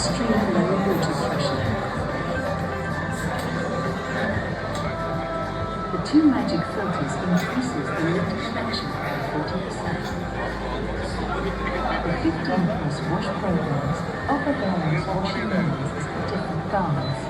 extreme low water pressure. The two magic filters increases the lint collection by 40%. The 15+ wash programs offer various washing layers for different garments.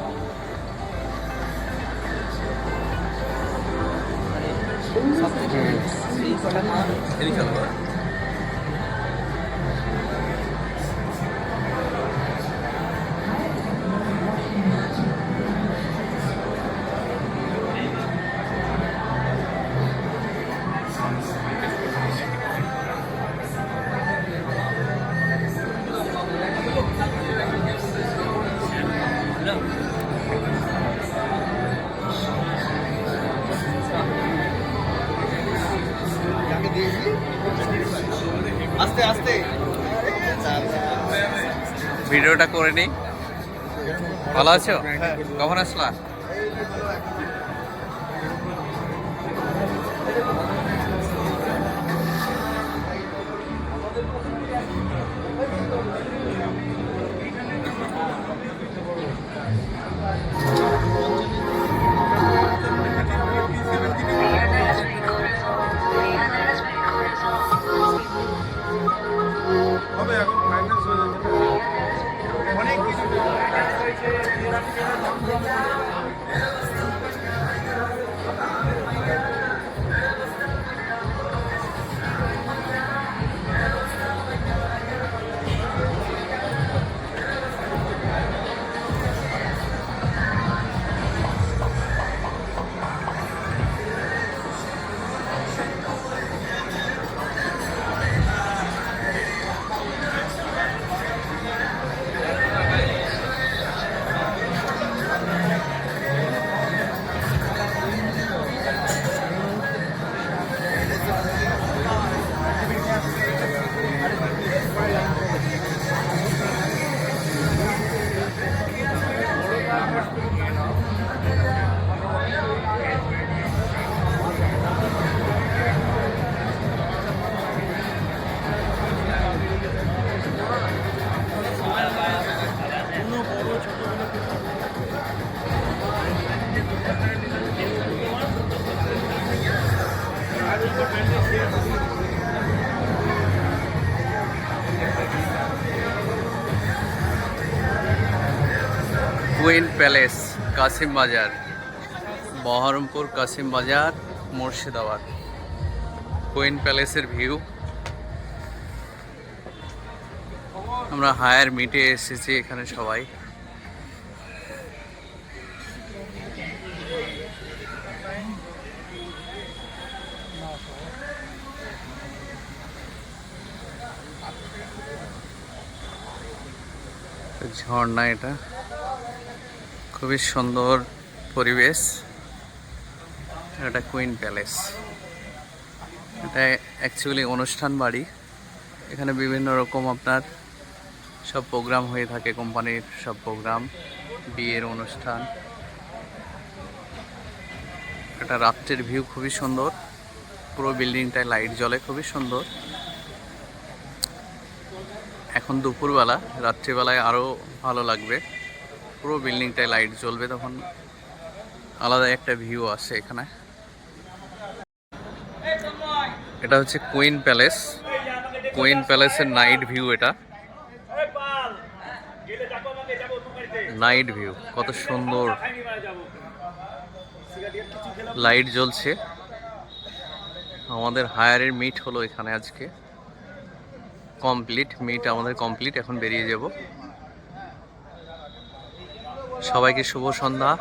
আস্তে আস্তে ভিডিওটা করে নিই। ভালো আছো? কখন আসলা? কুইন প্যালেস, কাসিম বাজার, বহরমপুর কাসিম বাজার, মুর্শিদাবাদ। কুইন প্যালেসের ভিউ। আমরা হায়ার মিটে এসেছি এখানে সবাই। ঝর্ণা, এটা খুবই সুন্দর পরিবেশ। এটা কুইন প্যালেস, এটা অ্যাকচুয়ালি অনুষ্ঠান বাড়ি। এখানে বিভিন্ন রকম আপনার সব প্রোগ্রাম হয়ে থাকে, কোম্পানির সব প্রোগ্রাম, বিয়ের অনুষ্ঠান। এটা রাত্রের ভিউ খুবই সুন্দর, পুরো বিল্ডিংটায় লাইট জ্বলে, খুবই সুন্দর। এখন দুপুরবেলা, রাত্রিবেলায় আরও ভালো লাগবে, পুরো বিল্ডিংটায় লাইট জ্বলবে, তখন আলাদা একটা ভিউ আসে এখানে। এটা হচ্ছে কুইন প্যালেস, কুইন প্যালেসের নাইট ভিউ। এটা নাইট ভিউ, কত সুন্দর লাইট জ্বলছে। আমাদের হায়ারের মিট হলো এখানে আজকে কমপ্লিট। মিট আমাদের কমপ্লিট, এখন বেরিয়ে যাব। সবাইকে শুভ সন্ধ্যা,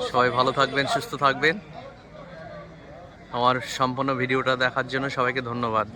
সবাই ভালো থাকবেন, সুস্থ থাকবেন। আমার সম্পূর্ণ ভিডিওটা দেখার জন্য সবাইকে ধন্যবাদ।